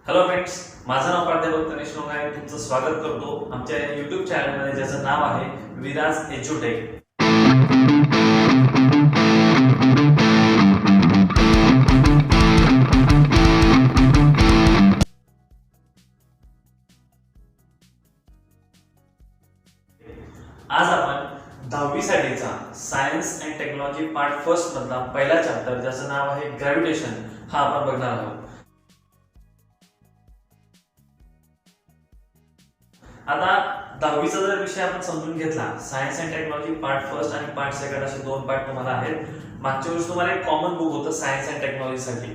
Hello friends, माझं नाव प्राध्यापक तनिष लोंगारे. तुमचं स्वागत करतो आमच्या युट्यूब चॅनलमध्ये, ज्याचं नाव आहे विराज एज्युटेक. आज आपण 10वी साठीचा science and technology part first मधला पहिला चॅप्टर, ज्याचं नाव आहे ग्रॅव्हिटेशन, हा आपण बघणार आहोत. आता 10वीचा जर विषय आपण समजून घेतला, science and technology part first आणि पार्ट सेकंड असे दोन पार्ट तुम्हाला आहेत. मागच्या वर्षी तुम्हाला एक कॉमन बुक होतं सायन्स अँड टेक्नॉलॉजी साठी.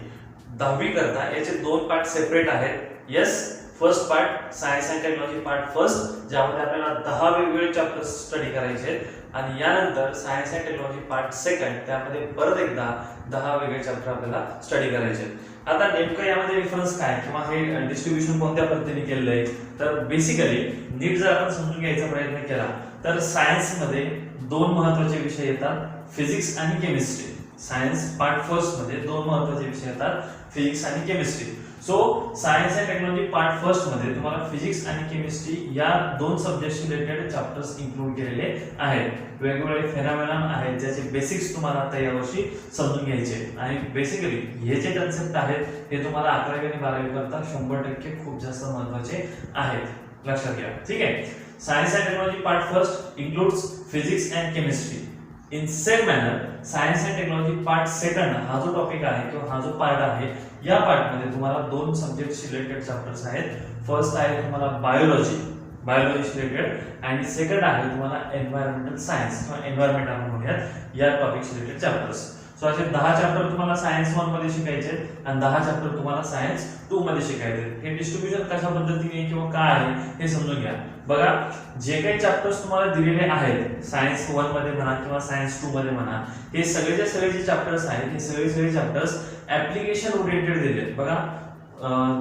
10वी करता याचे दोन पार्ट सेपरेट आहेत. Yes, first part science and technology part first, ज्यामध्ये आपल्याला 10 वेगवेगळे चॅप्टर स्टडी करायचे आहेत, आणि यानंतर science and technology part second, त्यामध्ये परत एकदा 10 वेगळे चॅप्टर आपल्याला स्टडी करायचे आहेत. आता नेमकं यामध्ये डिफरन्स काय किंवा हे डिस्ट्रीब्युशन कोणत्या पद्धतीने केलेलं आहे, तर बेसिकली नीट जर आपण समजून घ्यायचा प्रयत्न केला तर सायन्स मध्ये दोन महत्त्वाचे विषय येतात, फिजिक्स आणि केमिस्ट्री. सायन्स पार्ट फर्स्ट मध्ये दोन महत्त्वाचे विषय येतात, फिजिक्स आणि chemistry. So science and technology part first मध्ये तुम्हाला फिजिक्स आणि केमिस्ट्री या दोन सब्जेक्टशी रिलेटेड चॅप्टर्स इन्क्लूड केलेले आहेत. वेगवेगळे फेनॉमेनॉन आहेत ज्याचे बेसिक्स तुम्हाला आता यावर्षी समजून घ्यायचे, आणि बेसिकली हे जे कन्सेप्ट आहेत हे तुम्हाला 11वी आणि 12वी करता 100% खूप जास्त महत्त्वाचे आहेत, लक्षात घ्या. ठीक आहे. Science and technology part first includes physics and chemistry. In same manner science and technology part second हा जो टॉपिक आहे किंवा हा जो पार्ट आहे, या पार्ट मध्ये तुम्हाला दोन सब्जेक्टशी रिलेटेड चॅप्टर्स आहेत. फर्स्ट आहे तुम्हाला बायोलॉजी रिलेटेड, आणि सेकंड आहे तुम्हाला एन्व्हायरमेंटल सायन्स किंवा एन्व्हायरमेंट आपण म्हणूयात, या टॉपिकशी रिलेटेड चॅप्टर्स. सो असे 10 चॅप्टर तुम्हाला सायन्स 1 मध्ये शिकायचे आणि 10 चॅप्टर तुम्हाला सायन्स 2 मध्ये शिकायचे. हे डिस्ट्रीब्युशन कशा पद्धतीने किंवा काय आहे हे समजून घ्या. बघा, जे काही चॅप्टर्स तुम्हाला दिलेले आहेत सायन्स 1 मध्ये म्हणा किंवा सायन्स 2 मध्ये म्हणा, हे सगळे जे चॅप्टर्स आहेत, हे सगळे चॅप्टर्स ऍप्लिकेशन ओरिएंटेड दिलेले आहेत. बघा,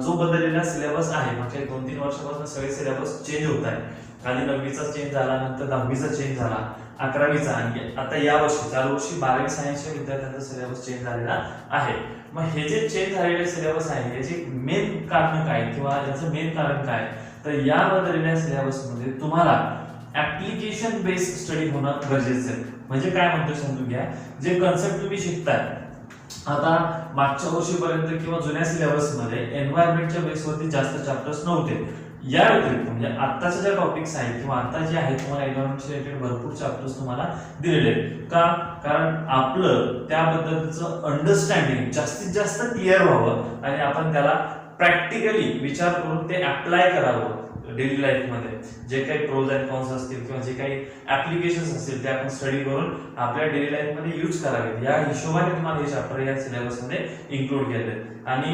जो बदललेला सिलेबस आहे, मागच्या 2-3 वर्षापासून सगळे सिलेबस चेंज होत आहे. आधी 9वीचा चेंज झाला, नंतर 10वीचा चेंज झाला, 11वीचा, आणि आता या वर्षी चालू वर्षी 12वी सायन्सच्या विद्यार्थ्यांचा सिलेबस चेंज झालेला आहे. मग हे जे चेंज झालेले सिलेबस आहे, याचे मेन कारण काय किंवा याचं मेन कारण काय, तर या बदललेल्या सिलेबस मध्ये तुम्हाला ऍप्लिकेशन बेस्ड स्टडी होणं गरजेचं आहे. म्हणजे काय म्हणतो समजून घ्या. जे कन्सेप्ट तुम्ही शिकताय आता, मागच्या वर्षीपर्यंत किंवा जुन्या सिलेबस मध्ये एन्व्हायरमेंटच्या बेसवरती जास्त चॅप्टर्स नव्हते. या व्यतिरिक्त म्हणजे आत्ताचे जे टॉपिक्स आहेत किंवा आता जे आहेत, तुम्हाला एन्व्हायरमेंट रिलेटेड भरपूर चॅप्टर्स तुम्हाला दिलेले आहेत. का? कारण आपलं त्याबद्दलचं अंडरस्टँडिंग जास्तीत जास्त क्लिअर व्हावं आणि आपण त्याला प्रॅक्टिकली विचार करून ते अप्लाय करावं डेली लाईफ मध्ये. जे काही प्रोज अँड कॉन्स असतील किंवा जे काही ऍप्लिकेशन्स असतील ते आपण स्टडी करून आपल्या डेली लाईफ मध्ये यूज करावेत, या हिशोबाने तुम्हाला हे चॅप्टर या सिलेबस मध्ये इन्क्लूड केले. आणि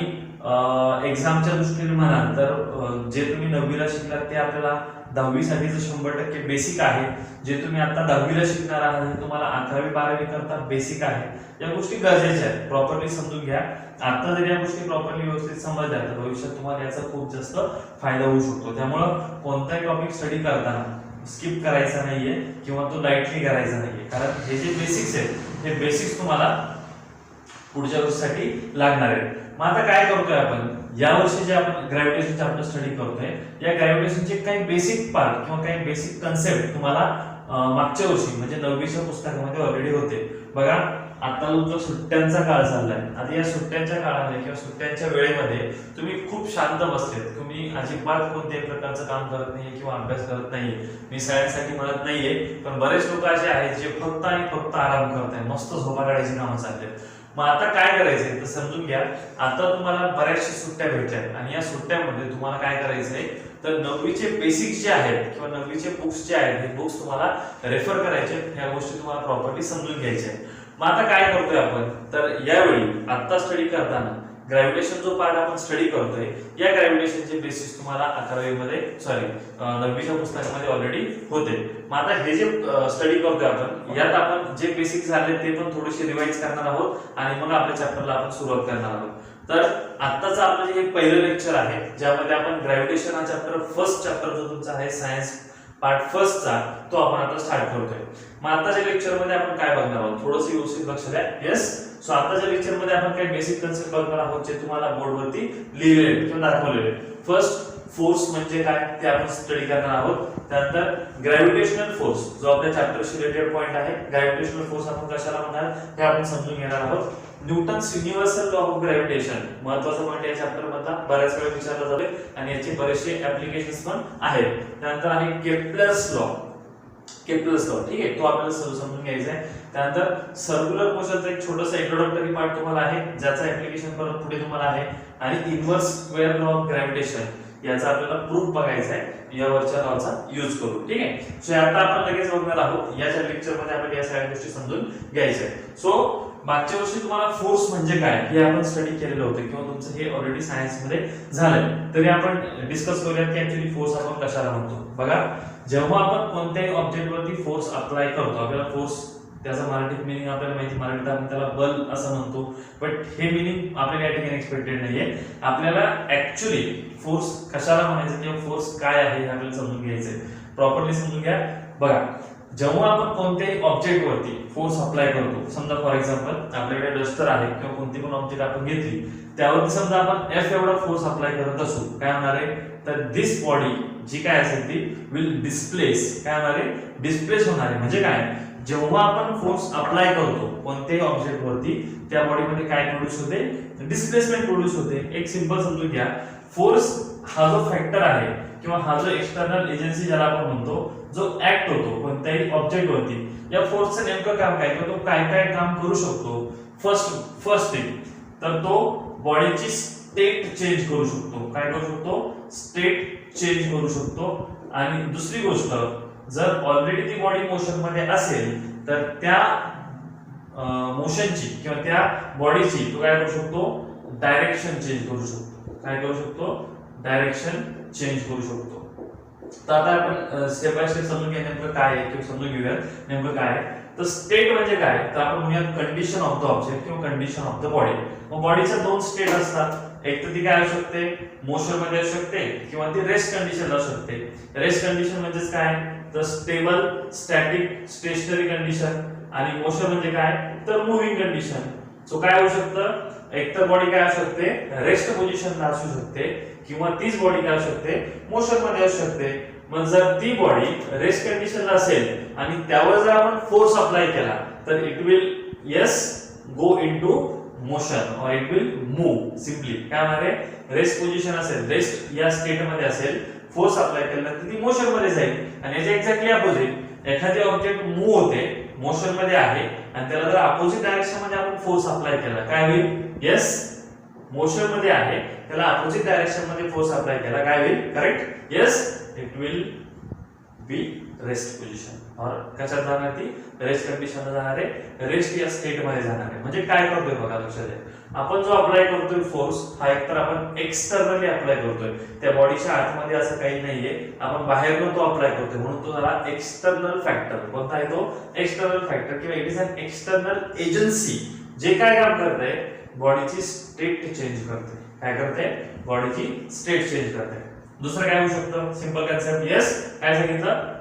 एक्झामच्या दृष्टीने म्हणाल तर जे तुम्ही 9वीला शिकलात ते आपल्याला 10वी साठीचं 100% बेसिक आहे. जे तुम्ही आता 10वीला शिकणार आहात ते तुम्हाला 11वी 12वी करता बेसिक आहे. या गोष्टी गरजेच्या आहेत, प्रॉपरली समजून घ्या. आता जर या गोष्टी प्रॉपरली व्यवस्थित समजल्या तर भविष्यात तुम्हाला याचा खूप जास्त फायदा होऊ शकतो. त्यामुळं कोणताही टॉपिक स्टडी करताना स्किप करायचा नाहीये किंवा तो लाईटली करायचा नाहीये, कारण हे जे बेसिक्स आहेत हे बेसिक्स तुम्हाला पुढच्या वर्षासाठी लागणार आहेत. मग आता काय करतोय आपण, या वर्षी जे आपण ग्रॅव्हिटेशन चॅप्टर स्टडी करतोय, या ग्रॅव्हिटेशनचे काही बेसिक पार्ट किंवा काही बेसिक कन्सेप्ट तुम्हाला मागच्या वर्षी म्हणजे 9वीच्या पुस्तकामध्ये ऑलरेडी होते. बघा, आता तुमचा सुट्ट्यांचा काळ चाललाय. आता या सुट्ट्यांच्या काळामध्ये किंवा सुट्ट्यांच्या वेळेमध्ये तुम्ही खूप शांत बसलेत, तुम्ही अजिबात कोणत्याही प्रकारचं काम करत नाहीये किंवा अभ्यास करत नाहीये. मी शाळेसाठी म्हणत नाहीये, पण बरेच लोक असे आहेत जे फक्त आणि फक्त आराम करतायत, मस्त झोपा काढायची कामं चाललेत. मग आता काय करायचंय तर समजून घ्या. आता तुम्हाला बऱ्याचशा सुट्ट्या भेटल्यात आणि या सुट्ट्यामध्ये तुम्हाला काय करायचंय तर 9वीचे बेसिक्स जे आहेत किंवा 9वीचे बुक्स जे आहेत, हे बुक्स तुम्हाला रेफर करायचे, ह्या गोष्टी तुम्हाला प्रॉपरली समजून घ्यायच्या आहेत. मग आता काय करतोय आपण तर यावेळी आता स्टडी करताना ग्रॅव्हिटेशन जो पार्ट आपण स्टडी करतोय, या ग्रॅव्हिटेशनचे बेसिस तुम्हाला 9वीच्या पुस्तकामध्ये ऑलरेडी होते. मग आता हे जे स्टडी करतोय आपण, यात आपण जे बेसिक झाले ते पण थोडेसे रिवाइज करणार आहोत आणि मग आपल्या चॅप्टरला आपण सुरुवात करणार आहोत. तर आत्ताचं आपलं जे पहिलं लेक्चर आहे, ज्यामध्ये आपण ग्रॅव्हिटेशन हा चॅप्टर फर्स्ट चॅप्टर जो तुमचा आहे सायन्स पार्ट फर्स्टचा, तो आपण आता स्टार्ट करतोय. मग आताच्या लेक्चर मध्ये आपण काय बघणार आहोत, थोडंसं व्यवस्थित लक्ष द्या. येस, सो आताच्या लेक्चर मध्ये आपण काही बेसिक कन्सेप्ट बघणार आहोत जे तुम्हाला बोर्डवरती लिहिलेले आहेत किंवा दाखवलेले आहेत. फर्स्ट, फोर्स म्हणजे काय ते आपण स्टडी करणार आहोत. त्यानंतर ग्रॅव्हिटेशनल फोर्स जो आपल्या चॅप्टरशी रिलेटेड पॉइंट आहे. ग्रॅव्हिटेशनल फोर्स आपण कशाला म्हणणार हे आपण समजून घेणार आहोत. Newton's universal law of gravitation महत्त्वाचा पॉइंट या चॅप्टर मधला बऱ्याच वेळा विचारला जातो आणि याचे बरेचसे ऍप्लिकेशन्स पण आहेत. त्यानंतर आहे केप्लर्स लॉ. केप्लर्स लॉ ठीक आहे, तो आपल्याला समजून घ्यायचा आहे. त्यानंतर सर्क्युलर मोशनचा एक छोटासा इंट्रोडक्टरी पार्ट तुम्हाला आहे ज्याचा ऍप्लिकेशन परत पुढे तुम्हाला आहे. आणि inverse square law of gravitation याचा आपल्याला प्रूफ बघायचा आहे या वरच्या लॉचा यूज करून. ठीक आहे, सो आता आपण लगेच बघणार आहोत याच्या लेक्चर मध्ये आपण या सगळ्या गोष्टी समजून घ्यायच्या आहेत. सो मागच्या वर्षी तुम्हाला फोर्स म्हणजे काय हे आपण स्टडी केलेलं होतं किंवा तुमचं हे ऑलरेडी सायन्स मध्ये झालंय, तरी आपण डिस्कस करूयात की ऍक्च्युअली फोर्स आपण कशाला म्हणतो. बघा, जेव्हा आपण कोणत्याही ऑब्जेक्ट वरती फोर्स अप्लाय करतो, आपल्याला फोर्स त्याचा मराठीत मिनिंग आपल्याला माहिती, मराठीत आपण त्याला बल असं म्हणतो, बट हे मिनिंग आपल्याला या ठिकाणी एक्सपेक्टेड नाहीये. आपल्याला ऍक्च्युअली फोर्स कशाला म्हणायचं किंवा फोर्स काय आहे हे आपल्याला समजून घ्यायचंय. प्रॉपरली समजून घ्या. बघा, जेव्हा आपण कोणत्याही ऑब्जेक्ट वरती फोर्स अप्लाय करतो, समजा फॉर एक्झाम्पल आपल्याकडे डस्टर आहे किंवा कोणती पण ऑब्जेक्ट आपण घेतली, त्यावरती समजा आपण F एवढा फोर्स अप्लाय करत असू, काय होणार आहे तर दिस बॉडी जी काय असेल ती विल डिस्प्लेस, काय होणार आहे डिस्प्लेस होणार आहे. म्हणजे काय, जेव्हा आपण फोर्स अप्लाय करतो कोणत्याही ऑब्जेक्ट वरती त्या बॉडीमध्ये काय प्रोड्यूस होते, डिस्प्लेसमेंट प्रोड्यूस होते. एक सिंपल समजून घ्या, फोर्स हा जो फॅक्टर आहे किंवा हा जो एक्सटर्नल एजन्सी ज्याला आपण म्हणतो, जो ऍक्ट होतो कोणत्याही ऑब्जेक्ट वरती, या फोर्सचं नेमकं काम काय किंवा तो काय काय काम करू शकतो. फर्स्ट थिंग तर तो बॉडीची स्टेट चेंज करू शकतो. काय करू शकतो, स्टेट चेंज करू शकतो. आणि दुसरी गोष्ट, जर ऑलरेडी ती बॉडी मोशन मध्ये असेल तर त्या मोशनची किंवा त्या बॉडीची तो काय करू शकतो, डायरेक्शन चेंज करू शकतो. काय करू शकतो, डायरेक्शन चेंज करू शकतो. तर आता आपण स्टेप बाय स्टेप समजून घ्या नेमकं काय आहे किंवा समजून घेऊया नेमकं काय आहे. तर स्टेट म्हणजे काय, तर आपण म्हणूया कंडिशन ऑफ द ऑब्जेक्ट किंवा कंडिशन ऑफ द बॉडी. मग बॉडीच्या दोन स्टेट असतात, एक तर ती काय असू शकते, मोशन मध्ये असू शकते किंवा ती रेस्ट कंडिशन असू शकते. रेस्ट कंडिशन म्हणजेच काय तर स्टेबल, स्टॅटिक, स्टेशनरी कंडिशन. आणि मोशन म्हणजे काय तर मूव्हिंग कंडिशन. सो काय होऊ शकतं, एक तर बॉडी काय असू शकते रेस्ट पोझिशनला असू शकते किंवा तीच बॉडी काय असू शकते मोशन मध्ये असू शकते. मग जर ती बॉडी रेस्ट कंडिशनला असेल आणि त्यावर जर आपण फोर्स अप्लाय केला तर it will go into motion और इट विल मूव. सिंपली काय होणार आहे, रेस्ट पोझिशन असेल, रेस्ट या स्टेट मध्ये असेल, फोर्स अप्लाय केला तर ती मोशन मध्ये जाईल. आणि याच्या एक्झॅक्टली अपोजिट, एखादी ऑब्जेक्ट मूव्ह होते, मोशन मध्ये आहे आणि त्याला जर अपोजिट डायरेक्शन मध्ये आपण फोर्स अप्लाय केला काय होईल, मोशन मध्ये आहे त्याला अपोजिट डायरेक्शन मध्ये फोर्स अप्लाय केला काय होईल, correct, it will be rest position. और कशात जाणार ती रेस्ट कंडिशनला जाणार आहे, रेस्ट या स्टेट मध्ये जाणार आहे. म्हणजे काय करतोय बघा, लक्षात द्या, आपण जो अप्लाय करतोय फोर्स हा एकतर आपण एक्सटर्नली अप्लाय करतोय, त्या बॉडीच्या आतमध्ये असं काही नाहीये, आपण बाहेरून तो अप्लाय करतोय म्हणून तो झाला एक्सटर्नल फॅक्टर. कोणता आहे तो, एक्सटर्नल फॅक्टर किंवा it is an external agency जे काय काम करते, बॉडीची स्टेट चेंज करते. काय करते, बॉडीची स्टेट चेंज करते. दुसरं काय होऊ शकतं, सिंपल कन्सेप्ट, काय सांगितलं,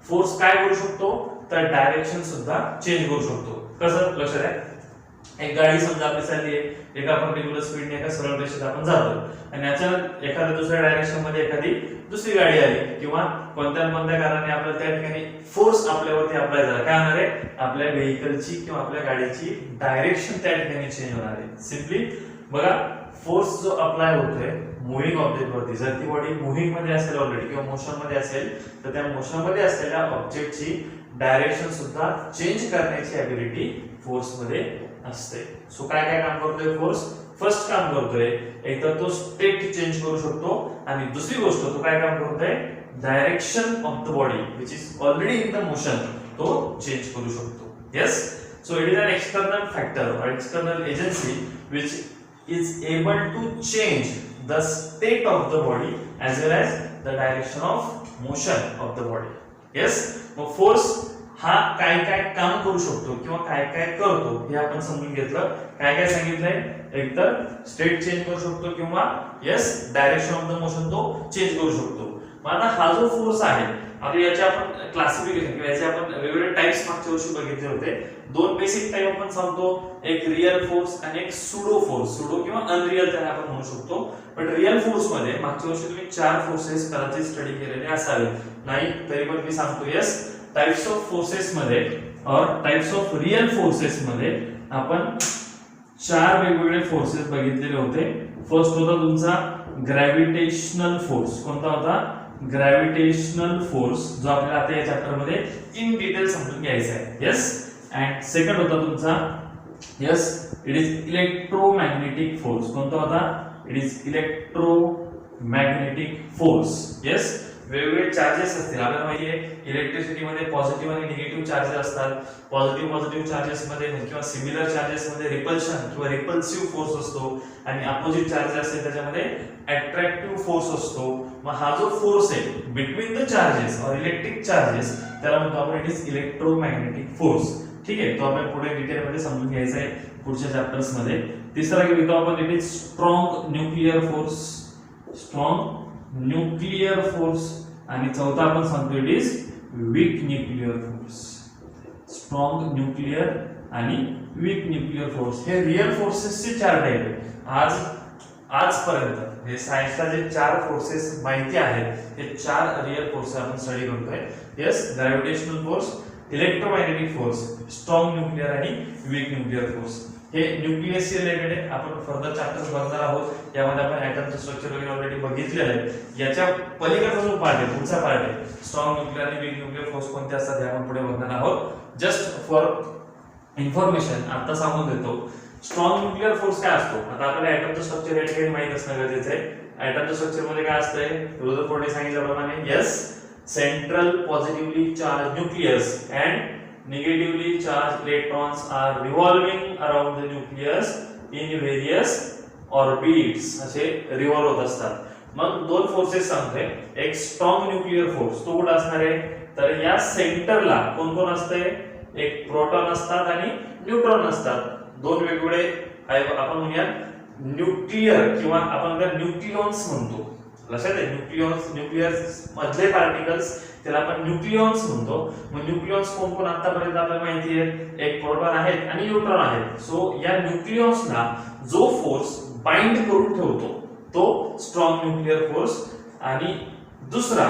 फोर्स काय करू शकतो तर डायरेक्शन सुद्धा चेंज करू शकतो. कसं, लक्षात आहे, एक गाडी समजा आपली चालली आहे, एका आपण रेग्युलर स्पीडने एका सरळ रेषेत आपण जातो आणि अचानक एखाद्या दुसऱ्या डायरेक्शन मध्ये एखादी दुसरी गाडी आली किंवा कोणत्या कारणाने आपल्याला त्या ठिकाणी फोर्स आपल्यावरती अप्लाय झाला, काय होणार आहे, आपल्या व्हेकलची किंवा आपल्या गाडीची डायरेक्शन त्या ठिकाणी चेंज होणार आहे. सिंपली बघा, फोर्स जो अप्लाय होतोय मुव्हिंग ऑब्जेक्ट वरती, जर ती बॉडी मुव्हिंग मध्ये असेल ऑलरेडी किंवा मोशन मध्ये असेल तर त्या मोशन मध्ये असलेल्या ऑब्जेक्टची डायरेक्शन सुद्धा चेंज करण्याची ॲबिलिटी फोर्स मध्ये असते. सो काय काय काम करतोय फोर्स, फर्स्ट काम करतोय एक तर तो स्टेट चेंज करू शकतो आणि दुसरी गोष्ट तो काय काम करतोय, direction of the body which is already in the motion तो चेंज करू शकतो. Yes, so it is an external factor or external agency which is able to change the state of the body as well as the direction of motion of the body. Yes, मग force हा काय काय काम करू शकतो किंवा काय काय करतो हे आपण समजून घेतलं. काय काय सांगितलंय, एकतर स्टेट चेंज करू शकतो किंवा डायरेक्शन ऑफ द मोशन तो चेंज करू शकतो. मग आता हा जो फोर्स आहे आता याचे आपण क्लासिफिकेशन किंवा याचे आपण वेगवेगळे टाइप्स मागच्या वर्षी बघितले होते. दोन बेसिक टाइप आपण सांगतो, एक रिअल फोर्स आणि एक सुडो फोर्स. सुडो किंवा अनरिअल त्याला आपण म्हणू शकतो. पण रिअल फोर्स मध्ये मागच्या वर्षी तुम्ही 4 फोर्सेस कदाचित स्टडी केलेले असावे, नाही तरी पण मी सांगतो यस, टाइप्स ऑफ फोर्सेस मध्ये और टाइप्स ऑफ रिअल फोर्सेस मध्ये आपण 4 वेगवेगळे फोर्सेस बघितलेले होते. फर्स्ट होता तुमचा ग्रॅव्हिटेशनल फोर्स. कोणता होता? ग्रॅव्हिटेशनल फोर्स, जो आपल्याला आता या चॅप्टर मध्ये इन डिटेल समजून घ्यायचा आहे. यस. अँड सेकंड होता तुमचा yes, it is electromagnetic force. कोणता होता? It is electromagnetic force. Yes. वेगवेगळे चार्जेस असतील. आपल्याला माहिती आहे इलेक्ट्रिसिटी मध्ये पॉझिटिव्ह आणि निगेटिव्ह चार्जेस असतात. पॉझिटिव्ह चार्जेस मध्ये किंवा सिमिलर चार्जेस मध्ये रिपल्शन किंवा रिपल्सिव्ह फोर्स असतो आणि अपोजिट चार्जेस असतील त्याच्यामध्ये अट्रॅक्टिव्ह फोर्स असतो. मग हा जो फोर्स आहे बिटवीन द चार्जेस और इलेक्ट्रिक चार्जेस त्याला म्हणतो आपण इट इज इलेक्ट्रोमॅग्नेटिक फोर्स. ठीक आहे, तो आपण पुढे डिटेल मध्ये समजून घ्यायचा आहे पुढच्या चॅप्टर्स मध्ये. तिसरा घेतो आपण it is strong nuclear force. Strong nuclear force. आणि चौथा आपण सांगतो it is weak nuclear force. Strong nuclear आणि वीक न्यूक्लिअर फोर्स हे रिअल फोर्सेसचे 4 टाइप आहेत. आजपर्यंत हे सायन्सला जे 4 फोर्सेस माहिती आहेत हे 4 रिअल फोर्सेस आपण स्टडी करतोय. Yes, gravitational force, electromagnetic force, strong nuclear आणि वीक न्यूक्लिअर फोर्स. हे न्यूक्लियसशी रिलेटेड आपण फर्दर चॅप्टर्स बघणार आहोत. यामध्ये आपण ॲटमचं स्ट्रक्चर वगैरे ऑलरेडी बघितले आहे. याच्या पलीकडचा जो पार्ट आहे, पुढचा पार्ट आहे, स्ट्रॉंग न्यूक्लिअर आणि वीक न्यूक्लिअर फोर्स कोणते असतात हे आपण पुढे बघणार आहोत. जस्ट फॉर इन्फॉर्मेशन आता सांगून देतो, स्ट्रॉंग न्यूक्लिअर फोर्स काय असतो. आता आपल्याला ॲटमचं स्ट्रक्चर या ठिकाणी माहित असणं गरजेचं आहे. ॲटमच्या स्ट्रक्चर मध्ये काय असतंय, रुदरफोर्डने सांगितल्याप्रमाणे yes, central positively charge nucleus and negatively charged electrons are revolving around the nucleus in various orbits. असे रिव्हॉल्व होत असतात. मग दोन फोर्सेस सांगतोय. एक स्ट्रॉंग न्यूक्लिअर फोर्स, तो कुठे असणार आहे तर या सेंटरला कोण कोण असते, एक प्रोटॉन असतात आणि न्यूट्रॉन असतात. दोन वेगवेगळे आपण म्हणूया न्यूक्लिअर किंवा आपण न्यूक्लियॉन्स म्हणतो. लक्षात आहे, न्यूक्लियस मधले पार्टिकल्स त्याला आपण न्यूक्लियॉन्स म्हणतो. मग न्यूक्लियॉन्स कोण कोण आतापर्यंत आपल्याला माहिती आहे, एक प्रोटॉन आहेत आणि न्यूट्रॉन आहेत. सो या न्यूक्लियॉन्सला जो फोर्स बाइंड करून ठेवतो तो स्ट्रॉंग न्यूक्लिअर फोर्स. आणि दुसरा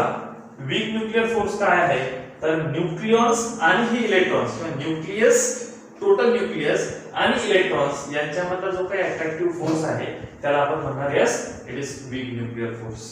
वीक न्यूक्लिअर फोर्स काय आहे तर न्यूक्लियॉन्स आणि ही इलेक्ट्रॉन्स किंवा न्यूक्लियस, टोटल न्यूक्लियस आणि इलेक्ट्रॉन्स यांच्यामधला जो काही अट्रॅक्टिव्ह फोर्स आहे त्याला आपण म्हणणार yes, it is weak nuclear force.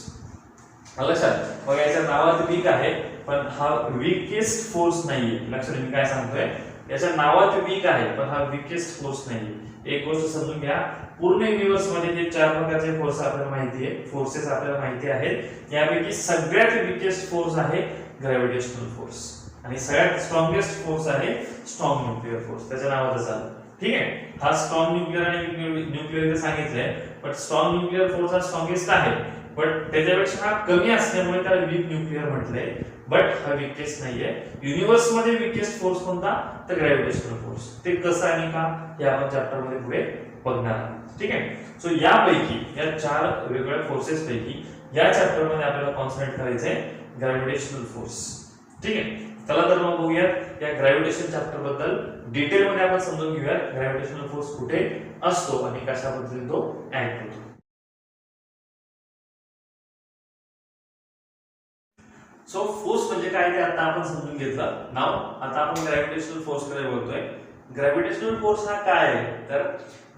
लक्षात. मग याच्या नावात वीक आहे पण हा वीकेस्ट फोर्स नाहीये. लक्षात, मी काय सांगतोय, याच्या नावात वीक आहे पण हा वीकेस्ट फोर्स नाहीये. एक गोष्ट समजून घ्या, पूर्ण युनिवर्स मध्ये जे 4 प्रकारचे फोर्स आपल्याला माहिती आहे, फोर्सेस आपल्याला माहिती आहेत, यापैकी सगळ्यात वीकेस्ट फोर्स आहे ग्रॅव्हिटेशनल फोर्स आणि सगळ्यात स्ट्रॉंगेस्ट फोर्स आहे स्ट्रॉंग न्यूक्लिअर फोर्स. त्याच्या नावातच आलं. ठीक आहे, हा स्ट्रॉंग न्यूक्लिअर आणि न्यूक्लिअर सांगितलंय, पण स्ट्रॉंग न्यूक्लिअर फोर्स हा स्ट्रॉंगेस्ट आहे, बट त्याच्यापेक्षा हा कमी असल्यामुळे त्याला वीक न्यूक्लिअर म्हटलंय. बट हा वीकेस्ट नाहीये. युनिवर्स मध्ये वीकेस्ट फोर्स कोणता तर ग्रॅव्हिटेशनल फोर्स. ते कसं आणि का हे आपण चॅप्टर मध्ये पुढे बघणार आहोत. ठीक आहे. सो यापैकी या 4 वेगवेगळ्या फोर्सेस पैकी या चॅप्टर मध्ये आपल्याला कॉन्सन्ट्रेट करायचंय ग्रॅव्हिटेशनल फोर्स. ठीक आहे. चला तर मग बघूयात या ग्रॅव्हिटेशन चॅप्टर बद्दल डिटेल मध्ये आपण समजून घेऊयात ग्रॅव्हिटेशनल फोर्स कुठे असतो आणि कशा पद्धतीने तो ऍक्ट होतो. सो फोर्स म्हणजे काय ते आता आपण समजून घेतलं. नाव आता आपण ग्रॅव्हिटेशनल फोर्स कडे बोलतोय. ग्रॅव्हिटेशनल फोर्स हा काय आहे तर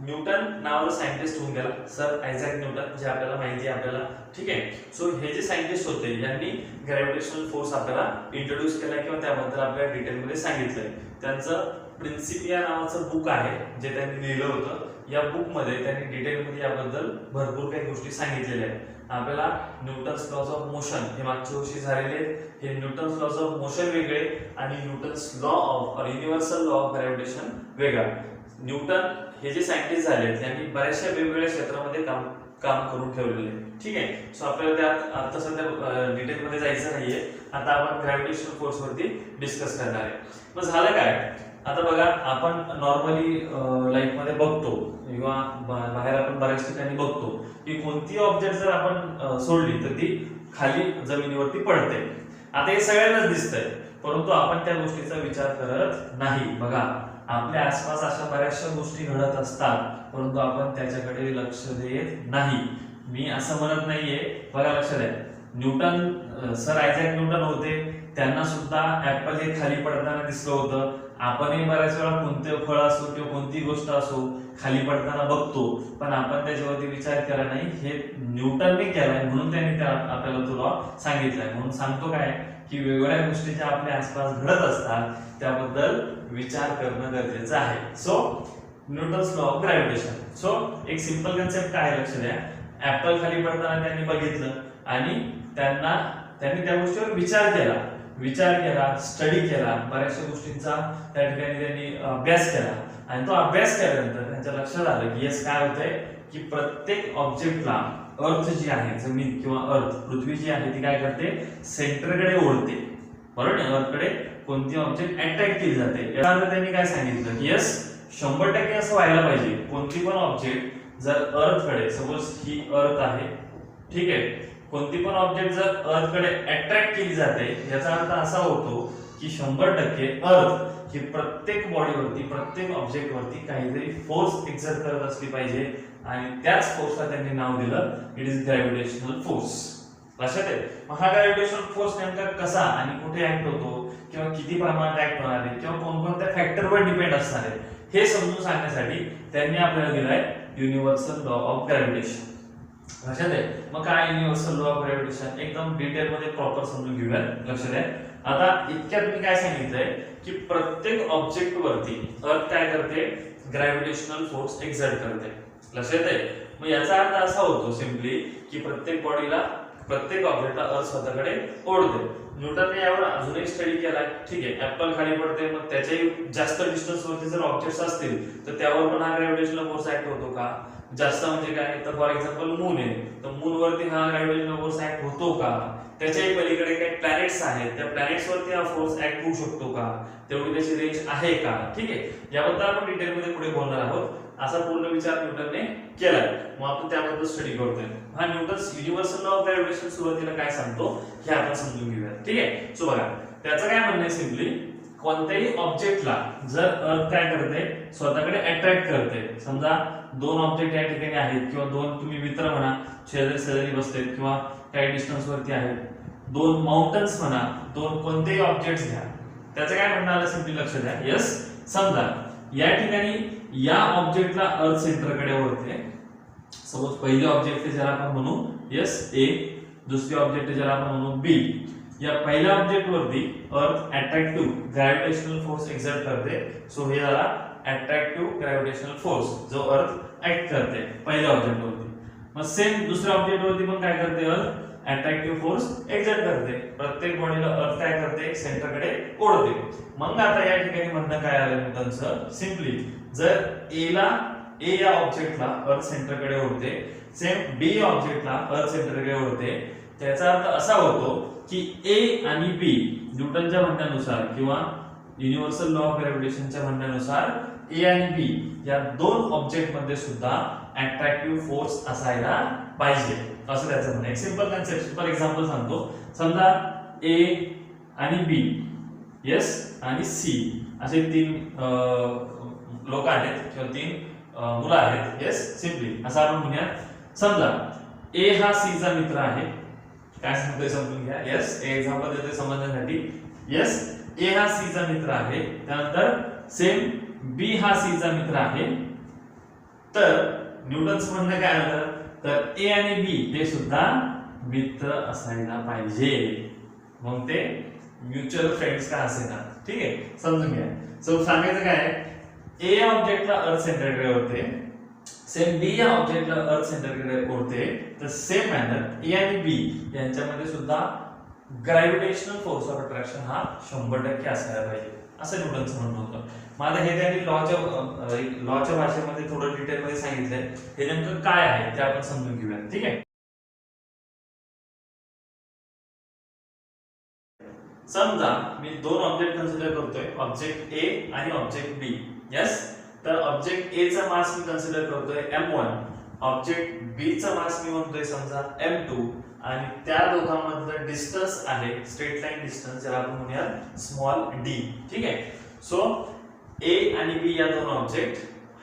न्यूटन नावाचा सायंटिस्ट होऊन गेला, सर आयझॅक न्यूटन, जे आपल्याला माहिती आहे आपल्याला. ठीक आहे. सो हे जे सायंटिस्ट होते यांनी ग्रॅव्हिटेशनल फोर्स आपल्याला इंट्रोड्यूस केला किंवा त्याबद्दल आपल्याला डिटेल मध्ये सांगितलंय. त्यांचं प्रिन्सिपिया नावाचं बुक आहे जे त्यांनी लिहिलं होतं. या बुक मध्ये त्यांनी डिटेल मध्ये याबद्दल भरपूर काही गोष्टी सांगितलेल्या आहेत. आपल्याला न्यूटन्स लॉज ऑफ मोशन हे मागच्या वर्षी झालेले. हे न्यूटन्स लॉज ऑफ मोशन वेगळे आणि Newton's law of universal law of gravitation वेगळा. न्यूटन हे जे सायंटिस्ट झाले त्यांनी बऱ्याचशा वेगवेगळ्या क्षेत्रामध्ये काम करून ठेवलेले. ठीक आहे. सो आपल्याला त्यात आता सध्या डिटेल मध्ये जायचं नाहीये. आता आपण ग्रॅव्हिटेशनल फोर्स वरती डिस्कस करणार आहे. मग झालं काय, आता बघा आपण नॉर्मली लाईफ मध्ये बघतो किंवा बाहेर आपण बऱ्याच ठिकाणी बघतो की कोणती ऑब्जेक्ट जर आपण सोडली तर ती खाली जमिनीवरती पडते. आता हे सगळ्यांनाच दिसतंय, परंतु आपण त्या गोष्टीचा विचार करत नाही. बघा, आपल्या आसपास अशा बऱ्याचशा गोष्टी घडत असतात, परंतु आपण त्याच्याकडे लक्ष देत नाही. मी असं म्हणत नाहीये, बघा लक्ष द्या, न्यूटन सर आयझॅक न्यूटन होते, त्यांना सुद्धा ऍपल हे खाली पडताना दिसलं होतं. आपणही बऱ्याच वेळा कोणते फळ असो किंवा कोणती गोष्ट असो खाली पडताना बघतो, पण आपण त्याच्यावरती विचार केला नाही. हे न्यूटनने केलाय म्हणून त्यांनी आपल्याला तो लॉ सांगितलाय. म्हणून सांगतो काय की वेगवेगळ्या गोष्टी ज्या आपल्या आसपास घडत असतात त्याबद्दल विचार करणं गरजेचं आहे. So Newton's law of gravitation. So एक सिंपल कन्सेप्ट काय लक्ष द्या, ऍपल खाली पडताना त्यांनी बघितलं आणि त्यांनी त्या गोष्टीवर विचार केला, स्टडी केला, बऱ्याचशा गोष्टींचा त्या ठिकाणी त्यांनी अभ्यास केला आणि तो अभ्यास केल्यानंतर त्यांच्या लक्षात आलं की येस काय होतंय की प्रत्येक ऑब्जेक्टला अर्थ जी आहे, जमीन किंवा अर्थ पृथ्वी जी आहे ती काय करते, सेंटरकडे ओढते. बरोबर आहे, अर्थकडे कोणती ऑब्जेक्ट अट्रॅक्ट केली जाते. यानंतर त्यांनी काय सांगितलं की येस 100% असं व्हायला पाहिजे, कोणती पण ऑब्जेक्ट जर अर्थकडे, सपोज ही अर्थ आहे, ठीक आहे, कोणती पण ऑब्जेक्ट जर अर्थकडे अट्रॅक्ट केली जाते, याचा अर्थ असा होतो की 100% अर्थ ही प्रत्येक बॉडीवरती, प्रत्येक ऑब्जेक्टवरती काहीतरी फोर्स एक्झर्ट करत असली पाहिजे आणि त्याच फोर्सला त्यांनी नाव दिलं इट इज ग्रॅव्हिटेशनल फोर्स. लक्षात आहे. मग हा ग्रॅव्हिटेशनल फोर्स नेमका कसा आणि कुठे ऍक्ट होतो किंवा किती प्रमाणात ऍक्ट होणार आहे किंवा कोणकोणत्या फॅक्टरवर डिपेंड असणार आहे हे समजून सांगण्यासाठी त्यांनी आपल्याला दिलाय युनिव्हर्सल लॉ ऑफ ग्रॅव्हिटेशन. लक्षात आहे. मग काय युनिव्हर्सल लॉ ऑफ ग्रॅव्हिटेशन एकदम डिटेल मध्ये प्रॉपर समजून घेऊया. लक्ष द्या. आता इतक्यात मी काय सांगितलंय की प्रत्येक ऑब्जेक्ट वरती अर्थ काय करते, ग्रॅव्हिटेशनल फोर्स एक्झर्ट करते. लक्षात आहे. मग याचा अर्थ असा होतो सिंपली की प्रत्येक बॉडीला, प्रत्येक ऑब्जेक्टला अर्थ स्वतःकडे ओढते. न्यूटनने यावर अजून एक स्टडी केलाय. ठीक आहे, ऍपल खाली पडते, मग त्याच्याही जास्त डिस्टन्स वरती जर ऑब्जेक्ट्स असतील तर त्यावर पण हा ग्रॅव्हिटेशनल फोर्स ऍक्ट होतो का? जास्त म्हणजे काय, तर फॉर एक्झाम्पल मून आहे, तर मून वरती हा ग्रॅव्हिटेशनल फोर्स ऍक्ट होतो का? त्याच्याही पलीकडे काही प्लॅनेट्स आहेत, त्या प्लॅनेट्स वरती हा फोर्स ऍक्ट होऊ शकतो का? तेवढी त्याची रेंज आहे का? ठीक आहे, याबद्दल आपण डिटेल मध्ये पुढे बोलणार आहोत. असा पूर्ण विचार न्यूटनने केलाय. मग आपण त्याबद्दल स्टडी करतोय. हा Newton's universal law of gravitation सुरुवातीला काय सांगतो हे आपण समजून घेऊया. ठीक आहे. सो बघा, त्याचं काय म्हणणं आहे सिंपली, कोणत्याही ऑब्जेक्टला जर अर्थ काय करते, स्वतःकडे अट्रॅक्ट करते. समजा दोन ऑब्जेक्ट या ठिकाणी आहेत किंवा दोन तुम्ही मित्र म्हणा, शेजारी बसलेत किंवा काही डिस्टन्स वरती आहेत, दोन माउंटन्स म्हणा, दोन कोणतेही ऑब्जेक्ट्स घ्या, त्याचं काय म्हणणं आलं सिंपली लक्ष द्या. यस, समजा या ठिकाणी या ऑब्जेक्टला अर्थ सेंटरकडे ओढते. सपोज पहिले ऑब्जेक्ट ज्याला आपण म्हणू यस ए, दुसरी ऑब्जेक्ट ज्याला आपण म्हणू बी. या पहिल्या ऑब्जेक्ट वरती अर्थ अट्रॅक्टिव्ह ग्रॅव्हिटेशनल फोर्स एक्झर्ट करते. सो हे झाला अट्रॅक्टिव्ह ग्रॅव्हिटेशनल फोर्स जो अर्थ ऍक्ट करते पहिल्या ऑब्जेक्ट वरती. मग सेम दुसऱ्या ऑब्जेक्ट वरती पण काय करते, अर्थ अट्रॅक्टिव्ह फोर्स एक्झर्ट करते. प्रत्येक बॉडीला अर्थ काय करते, सेंटरकडे ओढते. मग आता या ठिकाणी म्हणणं काय आलं न्यूटनचं, सिंपली जर ए या ऑब्जेक्टला अर्थ सेंटरकडे ओढते, सेम बी ऑब्जेक्टला अर्थ सेंटरकडे ओढते, त्याचा अर्थ असा होतो की ए आणि बी न्यूटनच्या म्हणण्यानुसार किंवा युनिव्हर्सल लॉ ऑफ ग्रॅव्हिटेशनच्या म्हणण्यानुसार ए आणि बी या दोन ऑब्जेक्ट मध्ये सुद्धा अट्रॅक्टिव्ह फोर्स असायला पाहिजे, असं त्याचं म्हणणं. एक सिंपल कन्सेप्ट फॉर एक्झाम्पल सांगतो. समजा ए आणि बी, यस आणि सी असे तीन लोक आहेत किंवा तीन मुलं आहेत. यस, सिंपली असं आपण म्हणूया. समजा ए हा सी चा मित्र आहे. काय सांगतोय समजून घ्या. यस, एक्झाम्पल देतोय समजण्यासाठी. यस, ए हा सी चा मित्र आहे. त्यानंतर सेम बी हा सी चा मित्र आहे. तर न्यूटनचं म्हणणं काय आलं, तर ए आणि बी हे सुद्धा मित्र असायला पाहिजे. मग ते म्युच्युअल फ्रेंड्स का असेना. ठीक आहे, समजून घ्या. सो सांगायचं काय, ए या ऑब्जेक्टला अर्थ सेंटरकडे ओढते, सेम बी या ऑब्जेक्टला अर्थ सेंटरकडे ओढते. तर सेम मॅनर ए आणि बी यांच्यामध्ये सुद्धा ग्रॅव्हिटेशनल फोर्स ऑफ अट्रॅक्शन हा 100% असायला पाहिजे, असं न्यूटनचं म्हणणं होतं. माझं हे त्यांनी लॉच्या भाषेमध्ये थोडं डिटेल मध्ये सांगितलंय. हे नेमकं काय आहे ते आपण समजून घेऊया. ठीक आहे. समजा मी दोन ऑब्जेक्ट कन्सिडर करतोय, ऑब्जेक्ट ए आणि ऑब्जेक्ट बी. यस, तर ऑब्जेक्ट ए चा मास मी कन्सिडर करतोय m1 ऑब्जेक्ट बी चा मास मी म्हणतोय समजा m2 आणि त्या दोघांमधलं डिस्टन्स आहे स्ट्रेट लाईन डिस्टन्स, ज्याला आपण म्हणूया स्मॉल d. ठीक आहे. सो a आणि b या दोन object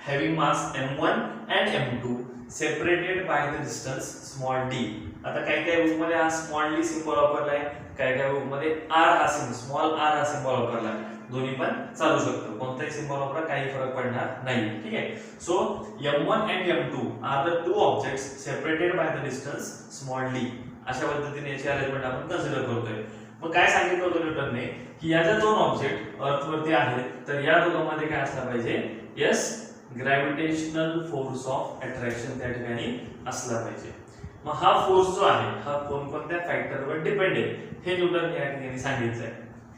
having mass m1 and m2 separated by the distance small d. आता काही काही बुक मध्ये हा स्मॉल d सिंबल वापरलाय, काही काही बुक मध्ये r हा सिंबल स्मॉल r हा सिंबल वापरलाय. दोन्ही पण चालू शकतो, कोणताही सिंबल वापरा काही फरक पडणार नाही. ठीक आहे. So m1 and m2 are the two objects separated by the distance small d. अशा पद्धतीने याची अरेंजमेंट आपण कन्सिडर करतोय. मग काय सांगितलं होतं न्यूटनने की या ज्या दोन ऑब्जेक्ट अर्थ वरती आहेत तर या दोघांमध्ये काय असला पाहिजे, yes gravitational force of attraction त्या ठिकाणी असला पाहिजे. मग हा फोर्स जो आहे हा कोणकोणत्या फॅक्टरवर डिपेंड आहे हे न्यूटन या ठिकाणी सांगितलंय.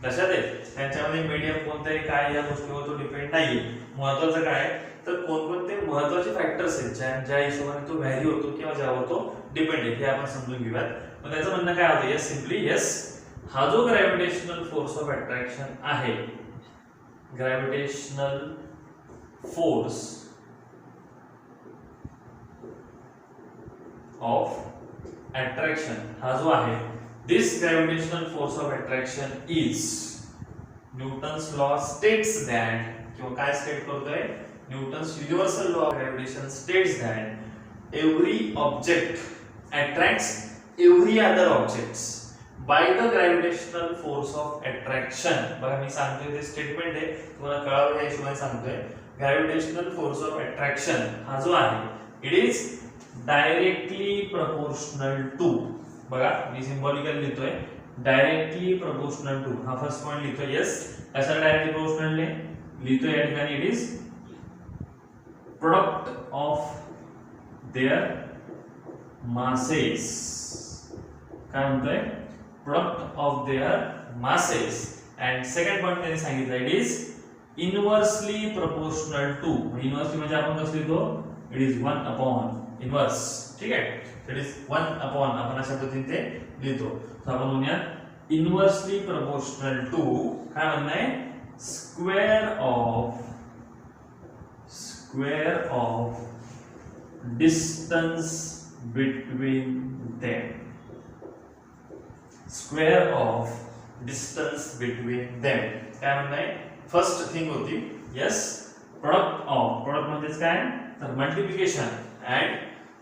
लक्षात आहे त्यांच्यामध्ये मीडियम कोणत्याही काय या गोष्टीवर तो डिपेंड नाहीये. महत्त्वाचं काय तर कोणकोणते महत्त्वाचे फॅक्टर्स आहेत ज्या हिशोबाने तो व्हॅरी होतो किंवा ज्यावर तो डिपेंड आहे हे आपण समजून घेऊयात. मग त्याचं म्हणणं काय होतं, यस सिम्पली यस हा जो ग्रॅव्हिटेशनल फोर्स ऑफ अट्रॅक्शन आहे, ग्रॅव्हिटेशनल फोर्स ऑफ अट्रॅक्शन हा जो आहे, this gravitational force of attraction is Newton's law states that, किंवा काय स्टेट करतोय, Newton's universal law of gravitation states that every object attracts every other objects by the gravitational force of attraction. बघा मी सांगतोय ते स्टेटमेंट आहे, तुम्हाला कळावं या हिशोबाने सांगतोय. ग्रॅव्हिटेशनल फोर्स ऑफ अट्रॅक्शन हा जो आहे it is directly proportional to, बघा मी सिंबॉलिकली लिहितोय डायरेक्टली प्रपोर्शनल टू. हा फर्स्ट पॉइंट लिहितोय, यस कशाला डायरेक्टली प्रपोर्शनल लिहितोय या ठिकाणी, it is product of their masses. काय म्हणतोय, product of their masses. And second point त्यांनी सांगितलं it is inversely proportional to. Inversely म्हणजे आपण कसं लिहितो, इट इज 1 अपॉन इनवर्स. ठीक आहे, इट इज 1 अपॉन आपण अशा पद्धतीने ते लिहितो. तर आपण म्हणूया इनवर्सली प्रपोर्शनल टू काय म्हणणं आहे, square of distance between them. Square of distance between them काय म्हणणं आहे, फर्स्ट थिंग होती यस प्रोडक्ट ऑफ, प्रोडक्ट म्हणजेच काय तर मल्टिप्लिकेशन, अँड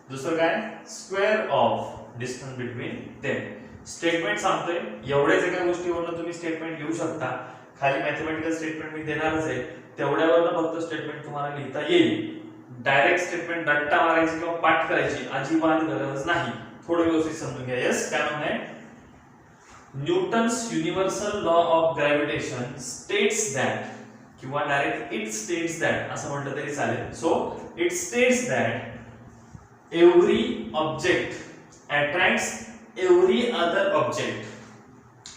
दुसरं काय square of distance between them. Statement सांगतोय एवढ्याच एका गोष्टीवरून तुम्ही स्टेटमेंट लिहू शकता. खाली मॅथमॅटिकल स्टेटमेंट मी देणारच आहे, तेवढ्यावरनं फक्त स्टेटमेंट तुम्हाला लिहिता येईल. डायरेक्ट स्टेटमेंट रट्टा मारायची किंवा पाठ करायची अजिबात गरज नाही. थोडं व्यवस्थित समजून घ्या. यस काय म्हणणं आहे, Newton's universal law of gravitation states that, किंवा डायरेक्ट इट स्टेट्स दॅट असं म्हटलं तरी चालेल. So it states that every object attracts every other object.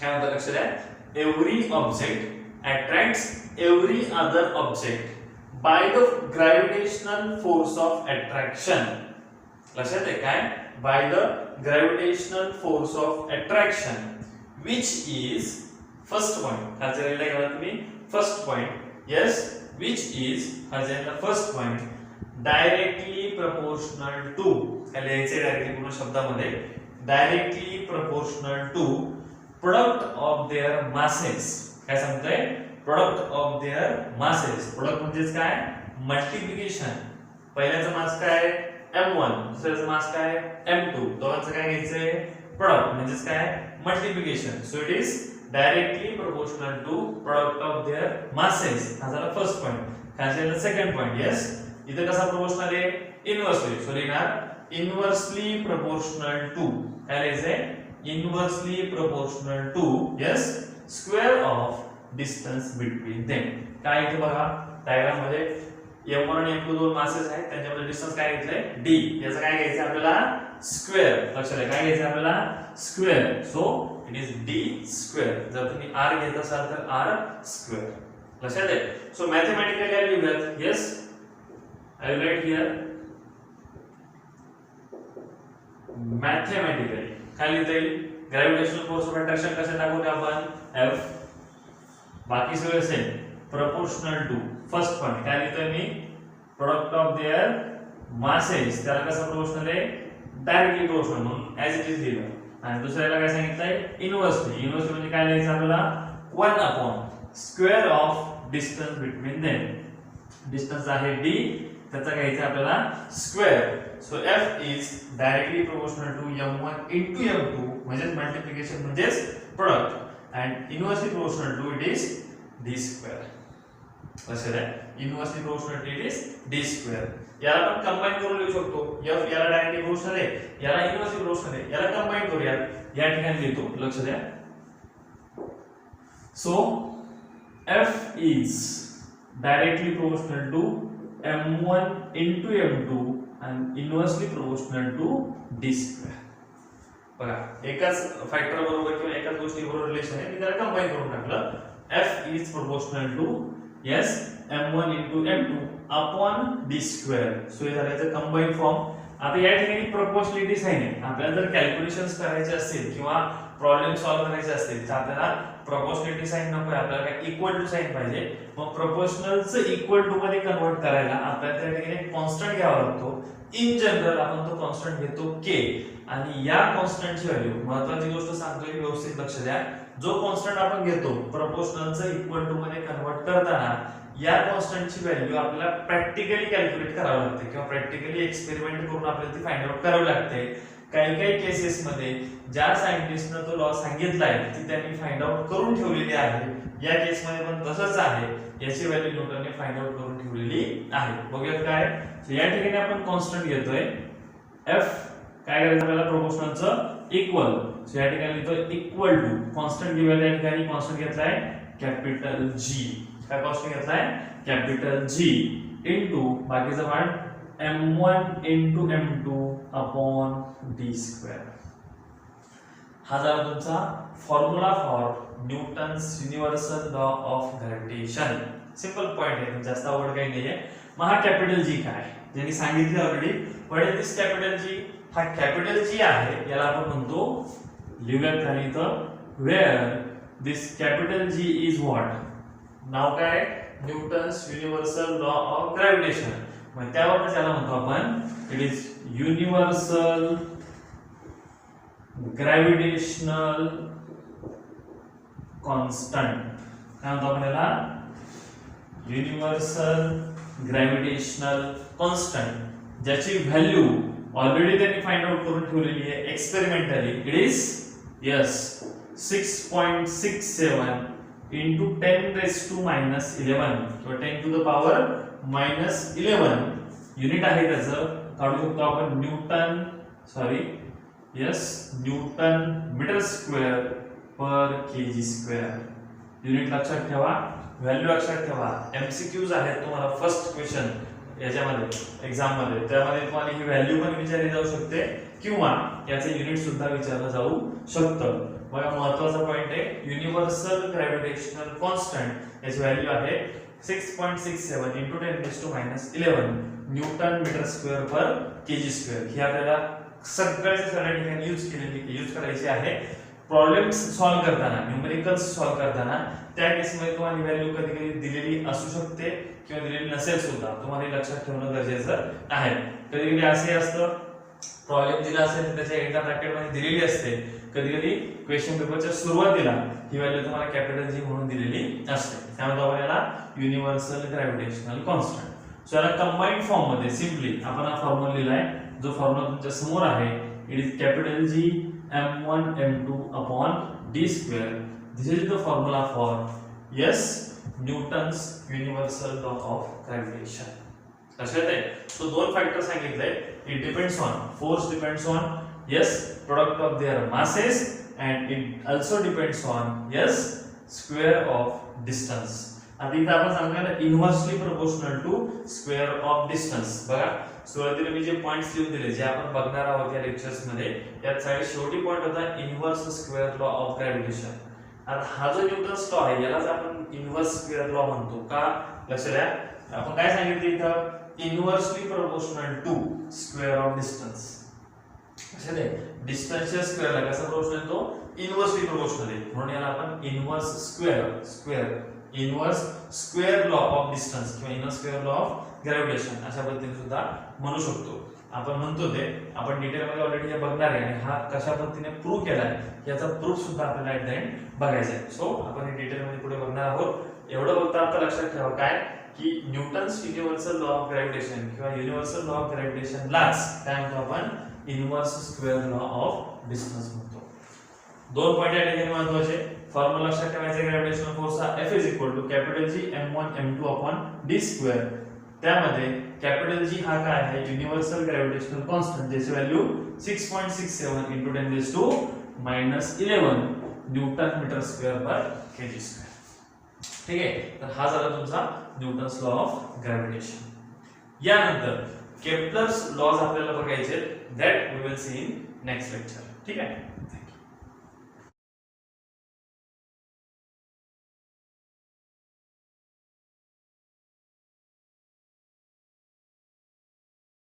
काय म्हणतात लक्षात द्या, every object attracts every other object by the gravitational force of attraction. लक्षात आहे काय, bye the gravitational force of attraction which is first point. हा जर लिहिला गेला तुम्ही first point, yes which is हा जर first point directly proportional to, काय लिहायचे डायरेक्टली पूर्ण शब्दामध्ये, directly proportional to product of their masses. काय सांगतोय, product of their masses. product म्हणजेच काय मल्टिप्लिकेशन. पहिल्याचा मास काय m1, दुसऱ्याचा मास काय m2, दोघांचं काय घ्यायचंय प्रोडक्ट म्हणजेच काय multiplication. So it is directly proportional to product of their masses. हा झाला फर्स्ट पॉइंट. काय झालं सेकंड पॉइंट, यस इथे कसा प्रोपोर्शनल आहे इनवर्सली. सो लिहिणार इनवर्सली प्रोपोर्शनल टू. काय लिहायचंय inversely proportional to yes square of distance between them. काय इथे बघा डायग्राम मध्ये m1 आणि m2 दोन मासेस आहेत, त्यांच्यामध्ये डिस्टन्स काय घेतलंय d. याचं काय घ्यायचं आपल्याला स्क्वेअर. लक्षात आहे काय घ्यायचं आपल्याला square. So it is d square. जर तुम्ही r घेत असाल तर r स्क्वेअर. लक्षात आहे. सो मॅथमॅटिकली काय लिहूयात, yes I will write here mathematically काय लिहिता येईल, ग्रॅव्हिटेशनल फोर्स ऑफ अट्रॅक्शन कसे दाखवतो आपण f, बाकी सगळे same, proportional to. First point काय लिहितोय मी, प्रोडक्ट ऑफ देअर मासेस त्याला कसं प्रोपोर्शनल आहे, डायरेक्टली प्रोपोर्शनल म्हणून ऍज इट इज लिहिलं. आणि दुसऱ्याला काय सांगितलंय, इनव्हर्सली. इनव्हर्सली म्हणजे काय लिहायचं आपल्याला, 1 upon square of distance between them. Distance आहे d, त्याचा घ्यायचा आपल्याला square. So f is directly proportional to m1 into m2 म्हणजे मल्टिप्लिकेशन म्हणजेच product, and inversely proportional to it is d square. लक्षात आहे, inversely proportional to it is d square. याला आपण कंबाईन करून लिहू शकतो. f याला डायरेक्टली प्रोपोर्शनल आहे, याला इनव्हर्सली प्रोपोर्शनल आहे, याला कंबाईन करूया, या ठिकाणी लिहितो. लक्ष द्या. So f is directly proportional to m1 into m2 and inversely proportional to d square. बघा, एकाच फॅक्टर बरोबर किंवा एकाच गोष्टी बरोबर रिलेशन आहे, मी त्याला कंबाईन करून टाकलं. f is proportional to yes m1 into m2 upon d square. So हे झालं कंबाईन फॉर्म. आता या ठिकाणी प्रोपोर्शनॅलिटी साइन आहे. आपल्याला जर कॅल्क्युलेशन्स करायचे असतील किंवा प्रॉब्लेम सॉल्व्ह करायचे असतील तर आपल्याला प्रोपोर्शनॅलिटी साइन नको आहे, आपल्याला काय इक्वल टू साइन पाहिजे. मग प्रोपोर्शनलचं इक्वल टू मध्ये कन्वर्ट करायला आपल्याला त्या ठिकाणी कॉन्स्टंट घ्यावा लागतो. इन जनरल आपण तो कॉन्स्टंट घेतो k, आणि या कॉन्स्टंटची व्हॅल्यू, महत्त्वाची गोष्ट सांगतोय, व्यवस्थित लक्ष द्या. जो कॉन्स्टंट आपण घेतो प्रोपोर्शनलचं इक्वल टू मध्ये कन्वर्ट करताना या कॉन्स्टंटची व्हॅल्यू आपल्याला प्रॅक्टिकली कॅल्क्युलेट करावी लागते किंवा प्रॅक्टिकली एक्सपेरिमेंट करून आपल्याला ती फाइंड आउट करावी लागते. काही काही केसेस मध्ये ज्या सायंटिस्टनं तो लॉ सांगितलाय ती त्यांनी फाइंड आउट करून ठेवलेली आहे. या केस मध्ये पण तसंच आहे, याची व्हॅल्यू न्यूटनने फाइंड आउट करून ठेवलेली आहे. बघूया काय. या ठिकाणी आपण कॉन्स्टंट घेतोय f, काय करायचं आपल्याला, प्रोपोर्शनलचं इक्वल. सो या ठिकाणी लिहितोय इक्वल टू, कॉन्स्टंट घेऊया. त्या ठिकाणी कॉन्स्टंट घेतलाय कॅपिटल G. काय कॉन्स्टंट घेतलाय, कॅपिटल G इनटू बाकीचं part m1 into m2 upon d square. हा झाला तुमचा formula for Newton's universal law of gravitation. Simple point आहे, जास्त अवघड काही नाहीये. मग हा कॅपिटल G काय, ज्यांनी सांगितलं ऑलरेडी. What is this capital G? हा कॅपिटल G आहे, याला आपण म्हणतो, लिहूयात खाली इथं, where this capital G is what. नाव काय, Newton's universal law of gravitation. मग त्यावरच याला म्हणतो आपण, it is universal gravitational constant. काय म्हणतो आपण याला, युनिव्हर्सल ग्रॅव्हिटेशनल कॉन्स्टंट, ज्याची व्हॅल्यू ऑलरेडी त्यांनी फाइंड आउट करून ठेवलेली आहे experimentally. It is yes 6.67 into 10 raised to minus 11 किंवा 10 to the power minus 11 unit आहे. त्याचं काढू शकतो आपण newton, sorry yes newton metre square per KG square. Unit लक्षात ठेवा, व्हॅल्यू लक्षात ठेवा. एमसीक्यूज आहेत तुम्हाला फर्स्ट क्वेश्चन याच्यामध्ये एक्झाम मध्ये, त्यामध्ये तुम्हाला ही व्हॅल्यू पण विचारली जाऊ शकते किंवा याचे युनिट सुद्धा विचारलं जाऊ शकतं. बघा, महत्त्वाचा पॉइंट आहे, युनिव्हर्सल ग्रॅव्हिटेशनल कॉन्स्टंट याची व्हॅल्यू आहे 6.67 into 10 raised to minus 11 newton metre square per KG square. ही आपल्याला सगळ्याच्या सगळ्या ठिकाणी यूज करायची आहे. प्रॉब्लेम्स सॉल्व्ह करताना, न्यूमेरिकल्स सॉल्व्ह करताना त्या केसमध्ये तुम्हाला व्हॅल्यू कधी कधी दिलेली असू शकते किंवा दिलेली नसेल सुद्धा, तुम्हाला लक्षात ठेवणं गरजेचं आहे. कधी कधी असे असतं, प्रॉब्लेम दिला असेल त्याच्या एकदा ब्रॅकेटमध्ये दिलेली असते, कधी कधी क्वेश्चन पेपरच्या सुरुवातीला ही व्हॅल्यू तुम्हाला कॅपिटल G म्हणून दिलेली असते. त्यामुळे आपण याला युनिव्हर्सल ग्रॅव्हिटेशनल कॉन्स्टंट. सो याला कंबाइंड फॉर्म मध्ये सिंपली आपण हा फॉर्म्युला लिहिलाय, जो फॉर्म्युला तुमच्या समोर आहे. It is capital G m1 m2 upon d square. This is the formula for yes Newton's universal law of gravitation. लक्षात आहे. सो दोन फॅक्टर सांगितले. It depends on, force depends on yes product of their masses, and it also depends on yes square of distance. आता इथे आपण सांगितलं inversely proportional to square of distance. बघा, सुरुवातीला मी जे पॉइंट्स लिहून दिले, जे आपण बघणार आहोत या लेक्चर्स मध्ये, यात सगळ्यात शेवटी पॉइंट होता inverse square law of gravitation. आता हा जो न्यूटन्स लॉ आहे यालाच आपण इनव्हर्स स्क्वेअर लॉ म्हणतो. का, लक्ष द्या, आपण काय सांगितलं इथं, inversely proportional to square of distance. लक्षात आहे, डिस्टन्सच्या स्क्वेअरला कसा प्रोपोर्शनल येतो, इनव्हर्सली प्रोपोर्शनल आहे, म्हणून याला आपण inverse square inverse square law of distance किंवा inverse square law of gravitation अशा पद्धतीने सुद्धा म्हणू शकतो. आपण म्हणतो ते आपण डिटेलमध्ये ऑलरेडी हे बघणार आहे आणि हा कशा पद्धतीने प्रूव्ह केलाय याचा प्रूफ सुद्धा आपल्याला ऍट द एंड बघायचा आहे. सो आपण हे डिटेलमध्ये पुढे बघणार आहोत. एवढं बोलता आता लक्षात ठेवा काय की Newton's universal law of gravitation किंवा युनिव्हर्सल लॉ ऑफ ग्रॅव्हिटेशनलाच काय म्हणतो आपण inverse square law of distance म्हणतो. दोन पॉइंट या ठिकाणी महत्त्वाचे. फॉर्म्युला लक्षात ठेवायचा ग्रॅव्हिटेशनल फोर्सचा F capital G m1 m2 upon d square. त्यामध्ये कॅपिटल G हा काय आहे युनिव्हर्सल ग्रॅव्हिटेशनल कॉन्स्टंट ज्याची value 6.67 into 10⁻11 newton metre square per KG square. ठीक आहे. तर हा झाला तुमचा न्यूटन्स लॉ ऑफ ग्रॅव्हिटेशन. यानंतर केप्लर्स लॉज आपल्याला बघायचे that we will see in next lecture. ठीक आहे.